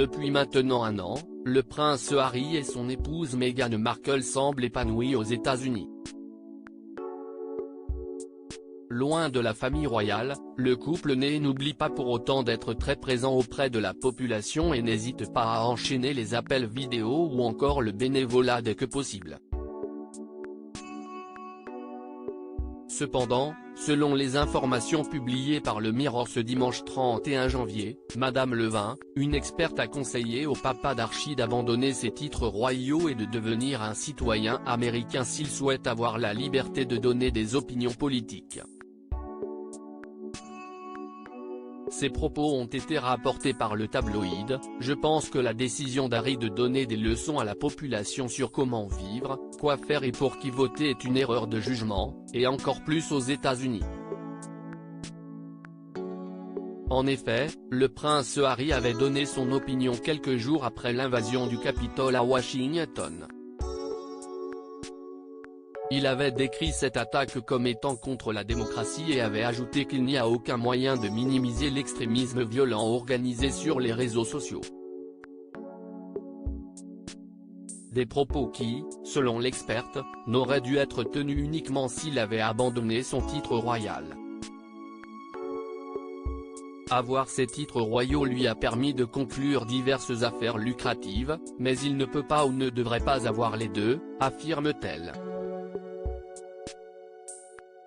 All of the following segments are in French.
Depuis maintenant un an, le prince Harry et son épouse Meghan Markle semblent épanouis aux États-Unis. Loin de la famille royale, le couple n'oublie pas pour autant d'être très présent auprès de la population et n'hésite pas à enchaîner les appels vidéo ou encore le bénévolat dès que possible. Cependant, selon les informations publiées par le Mirror ce dimanche 31 janvier, Madame Levin, une experte a conseillé au papa d'Archie d'abandonner ses titres royaux et de devenir un citoyen américain s'il souhaite avoir la liberté de donner des opinions politiques. Ces propos ont été rapportés par le tabloïd. Je pense que la décision d'Harry de donner des leçons à la population sur comment vivre, quoi faire et pour qui voter est une erreur de jugement, et encore plus aux États-Unis. En effet, le prince Harry avait donné son opinion quelques jours après l'invasion du Capitole à Washington. Il avait décrit cette attaque comme étant contre la démocratie et avait ajouté qu'il n'y a aucun moyen de minimiser l'extrémisme violent organisé sur les réseaux sociaux. Des propos qui, selon l'experte, n'auraient dû être tenus uniquement s'il avait abandonné son titre royal. Avoir ces titres royaux lui a permis de conclure diverses affaires lucratives, mais il ne peut pas ou ne devrait pas avoir les deux, affirme-t-elle.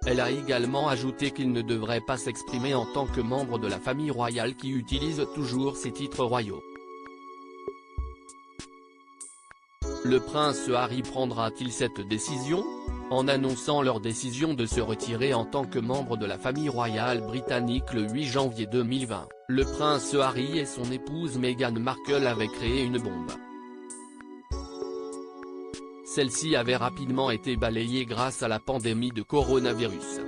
Elle a également ajouté qu'il ne devrait pas s'exprimer en tant que membre de la famille royale qui utilise toujours ses titres royaux. Le prince Harry prendra-t-il cette décision ? En annonçant leur décision de se retirer en tant que membre de la famille royale britannique le 8 janvier 2020, le prince Harry et son épouse Meghan Markle avaient créé une bombe. Celle-ci avait rapidement été balayée grâce à la pandémie de coronavirus.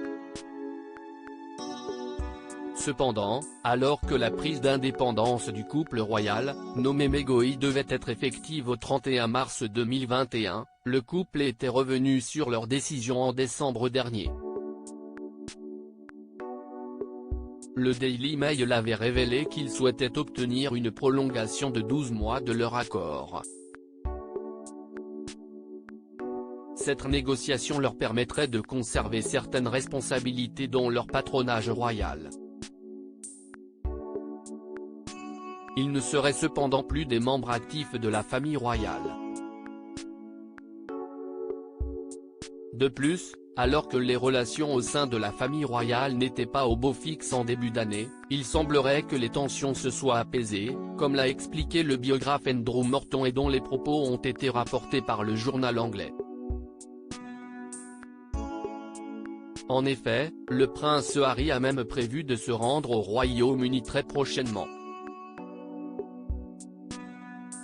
Cependant, alors que la prise d'indépendance du couple royal, nommé Megoi devait être effective au 31 mars 2021, le couple était revenu sur leur décision en décembre dernier. Le Daily Mail avait révélé qu'ils souhaitaient obtenir une prolongation de 12 mois de leur accord. Cette négociation leur permettrait de conserver certaines responsabilités dont leur patronage royal. Ils ne seraient cependant plus des membres actifs de la famille royale. De plus, alors que les relations au sein de la famille royale n'étaient pas au beau fixe en début d'année, il semblerait que les tensions se soient apaisées, comme l'a expliqué le biographe Andrew Morton et dont les propos ont été rapportés par le journal anglais. En effet, le prince Harry a même prévu de se rendre au Royaume-Uni très prochainement.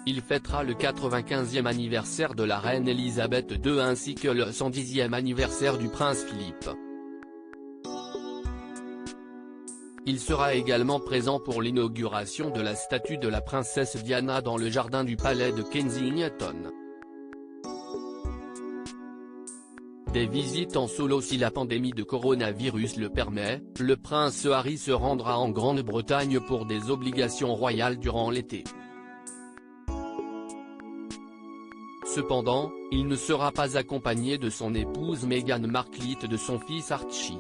Il fêtera le 95e anniversaire de la reine Elisabeth II ainsi que le 110e anniversaire du prince Philippe. Il sera également présent pour l'inauguration de la statue de la princesse Diana dans le jardin du palais de Kensington. Des visites en solo si la pandémie de coronavirus le permet, le prince Harry se rendra en Grande-Bretagne pour des obligations royales durant l'été. Cependant, il ne sera pas accompagné de son épouse Meghan Markle et de son fils Archie.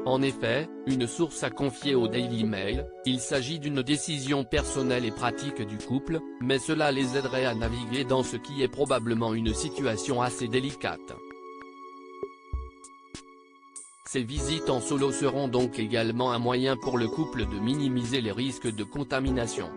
En effet, une source a confié au Daily Mail, il s'agit d'une décision personnelle et pratique du couple, mais cela les aiderait à naviguer dans ce qui est probablement une situation assez délicate. Ces visites en solo seront donc également un moyen pour le couple de minimiser les risques de contamination.